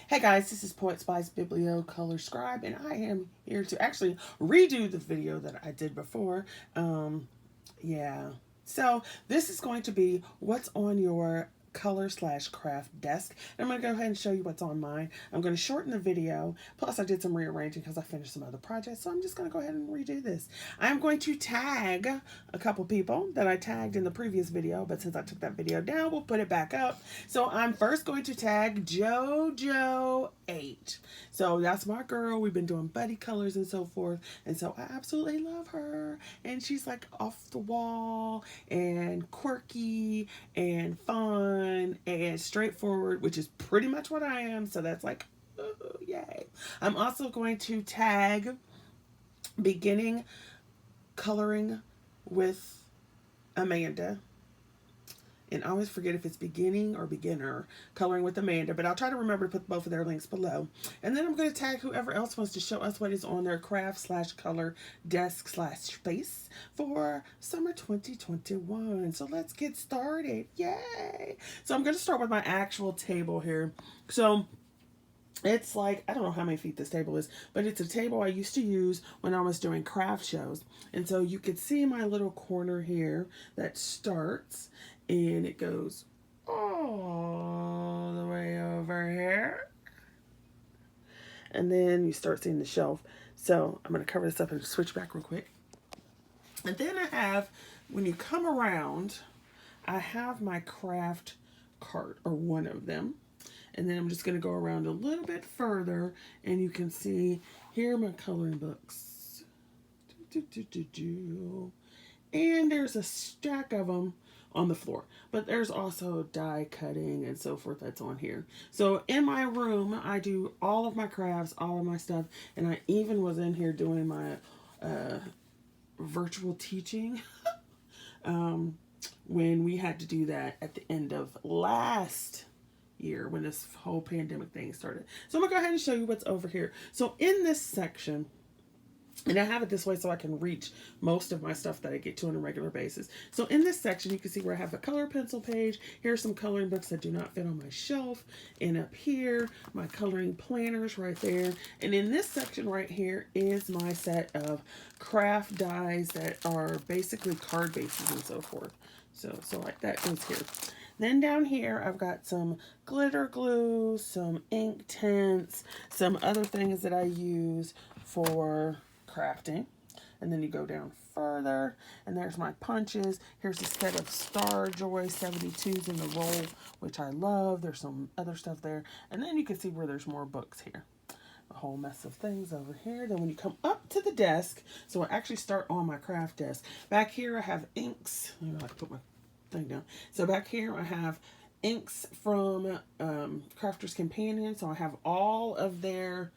Hey guys, this is Poet Spice Biblio Color Scribe, and I am here to actually redo the video that I did before. Yeah. So this is going to be what's on your color/craft desk. And I'm going to go ahead and show you what's on mine. I'm going to shorten the video. Plus, I did some rearranging because I finished some other projects. So I'm just going to go ahead and redo this. I'm going to tag a couple people that I tagged in the previous video, but since I took that video down, we'll put it back up. So I'm first going to tag JoJo8. So that's my girl. We've been doing buddy colors and so forth. And so I absolutely love her. And she's like off the wall and quirky and fun and straightforward, which is pretty much what I am. So that's like, ooh, yay. I'm also going to tag beginning coloring with Amanda. And I always forget if it's beginning or beginner coloring with Amanda, but I'll try to remember to put both of their links below. And then I'm going to tag whoever else wants to show us what is on their craft/color desk/space for summer 2021. So let's get started. Yay! So I'm going to start with my actual table here. So it's like, I don't know how many feet this table is, but it's a table I used to use when I was doing craft shows. And so you could see my little corner here that starts and it goes all the way over here. And then you start seeing the shelf. So I'm going to cover this up and switch back real quick. And then I have, when you come around, I have my craft cart, or one of them. And then I'm just going to go around a little bit further, and you can see here are my coloring books. And there's a stack of them on the floor. But there's also die cutting and so forth that's on here. So in my room, I do all of my crafts, all of my stuff, and I even was in here doing my virtual teaching when we had to do that at the end of last year when this whole pandemic thing started. So I'm gonna go ahead and show you what's over here. So in this section, and I have it this way so I can reach most of my stuff that I get to on a regular basis. So in this section, you can see where I have a color pencil page. Here's some coloring books that do not fit on my shelf. And up here, my coloring planners right there. And in this section right here is my set of craft dies that are basically card bases and so forth. So like that goes here. Then down here, I've got some glitter glue, some ink tints, some other things that I use for crafting. And then you go down further, and there's my punches. Here's a set of Star Joy 72s in the roll, which I love. There's some other stuff there. And then you can see where there's more books here. A whole mess of things over here. Then when you come up to the desk, so I actually start on my craft desk. Back here, I have inks. I have to put my thing down. So back here I have inks from Crafter's Companion. So I have all of their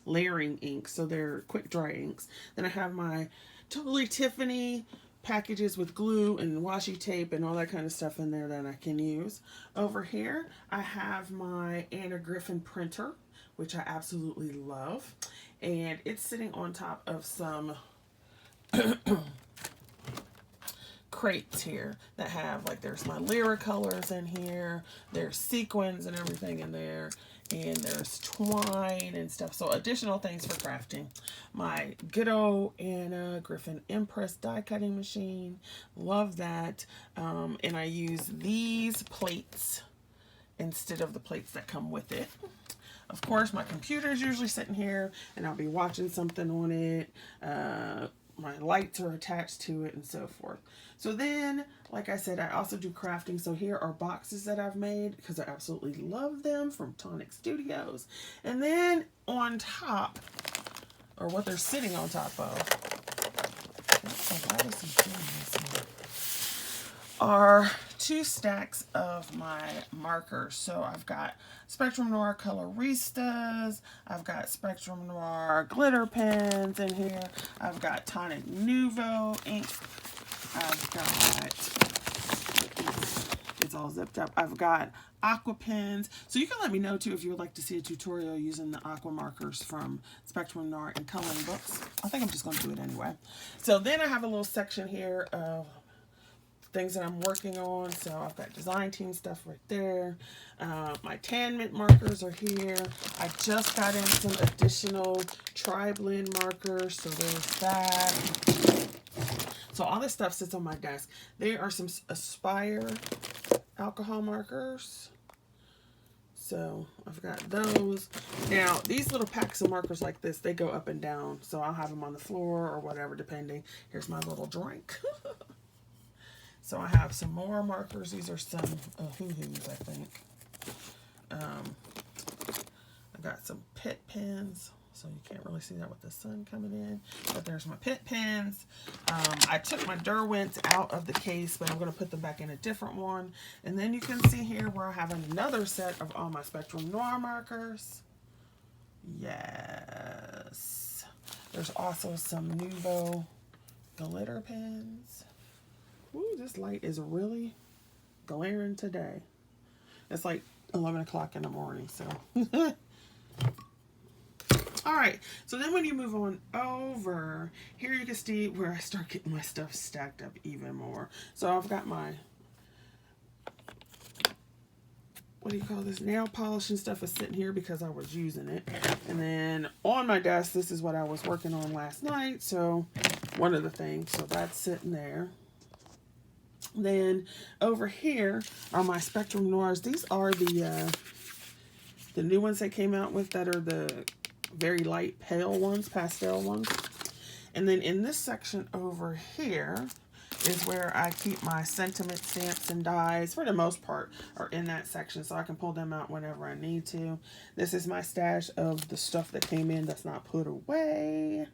layering inks. So they're quick dry inks. Then I have my Totally Tiffany packages with glue and washi tape and all that kind of stuff in there that I can use. Over here I have my Anna Griffin printer, which I absolutely love. And it's sitting on top of some crates here that have, like, there's my Lyra colors in here, there's sequins and everything in there, and there's twine and stuff. So additional things for crafting. My good old Anna Griffin Impress die cutting machine, love that. And I use these plates instead of the plates that come with it. Of course, my computer is usually sitting here and I'll be watching something on it. My lights are attached to it and so forth. So then, like I said, I also do crafting. So here are boxes that I've made because I absolutely love them from Tonic Studios. And then on top, or what they're sitting on top of, why is he doing this here? Are two stacks of my markers. So I've got Spectrum Noir Coloristas, I've got Spectrum Noir glitter pens in here, I've got Tonic Nouveau ink, I've got, it's all zipped up, I've got aqua pens. So you can let me know too if you would like to see a tutorial using the aqua markers from Spectrum Noir and coloring books. I think I'm just going to do it anyway. So then I have a little section here of things that I'm working on. So I've got design team stuff right there. My tan mint markers are here. I just got in some additional tri-blend markers, so there's that. So all this stuff sits on my desk. There are some Aspire alcohol markers. So I've got those. Now, these little packs of markers like this, they go up and down. So I'll have them on the floor or whatever, depending. Here's my little drink. So I have some more markers. These are some hoo-hoos, I think. I got some pit pens. So you can't really see that with the sun coming in. But there's my pit pens. I took my Derwents out of the case, but I'm going to put them back in a different one. And then you can see here where I have another set of all my Spectrum Noir markers. Yes. There's also some Nuvo glitter pens. Ooh, this light is really glaring today. It's like 11 o'clock in the morning, so... All right, so then when you move on over, here you can see where I start getting my stuff stacked up even more. So I've got my, what do you call this, nail polish and stuff is sitting here because I was using it. And then on my desk, this is what I was working on last night. So one of the things, so that's sitting there. Then over here are my Spectrum Noirs. These are the new ones they came out with that are the very light pale ones, pastel ones. And then in this section over here is where I keep my sentiment stamps and dies. For the most part are in that section, so I can pull them out whenever I need to. This is my stash of the stuff that came in that's not put away.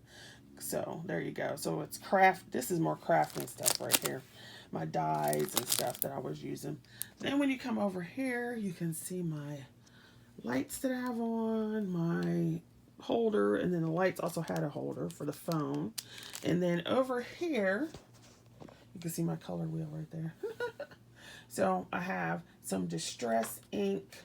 So there you go. So it's craft. This is more crafting stuff right here. My dies and stuff that I was using. Then when you come over here, you can see my lights that I have on, my holder, and then the lights also had a holder for the phone. And then over here, you can see my color wheel right there. So I have some Distress ink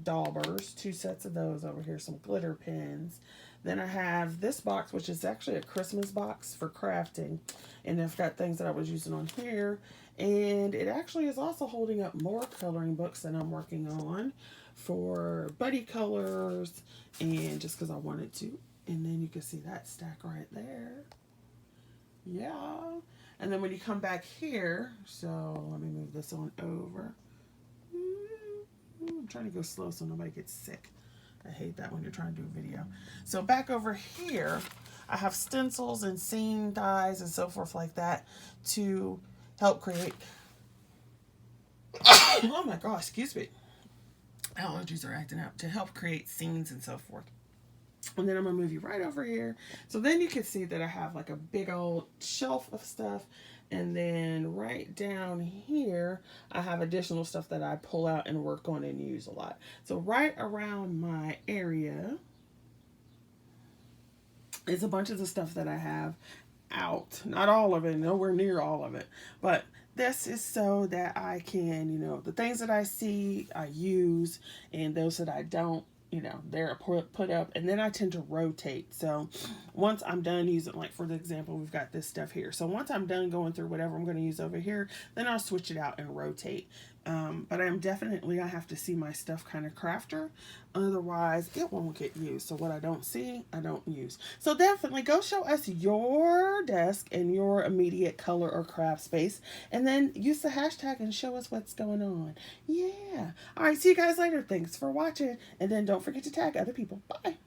daubers, 2 sets of those over here, some glitter pens. Then I have this box, which is actually a Christmas box for crafting. And I've got things that I was using on here. And it actually is also holding up more coloring books that I'm working on for buddy colors and just because I wanted to. And then you can see that stack right there. Yeah. And then when you come back here, so let me move this on over. I'm trying to go slow so nobody gets sick. I hate that when you're trying to do a video. So back over here, I have stencils and scene dies and so forth like that to help create. Oh my gosh, excuse me. Allergies are acting up, to help create scenes and so forth. And then I'm going to move you right over here. So then you can see that I have like a big old shelf of stuff. And then right down here, I have additional stuff that I pull out and work on and use a lot. So right around my area is a bunch of the stuff that I have out. Not all of it, nowhere near all of it. But this is so that I can, you know, the things that I see, I use, and those that I don't, you know, they're put up, and then I tend to rotate. So once I'm done using, like for the example, we've got this stuff here. So once I'm done going through whatever I'm going to use over here, then I'll switch it out and rotate. But I have to see my stuff kind of crafter. Otherwise, it won't get used. So what I don't see, I don't use. So definitely go show us your desk and your immediate color or craft space. And then use the hashtag and show us what's going on. Yeah. All right, see you guys later. Thanks for watching. And then don't forget to tag other people. Bye.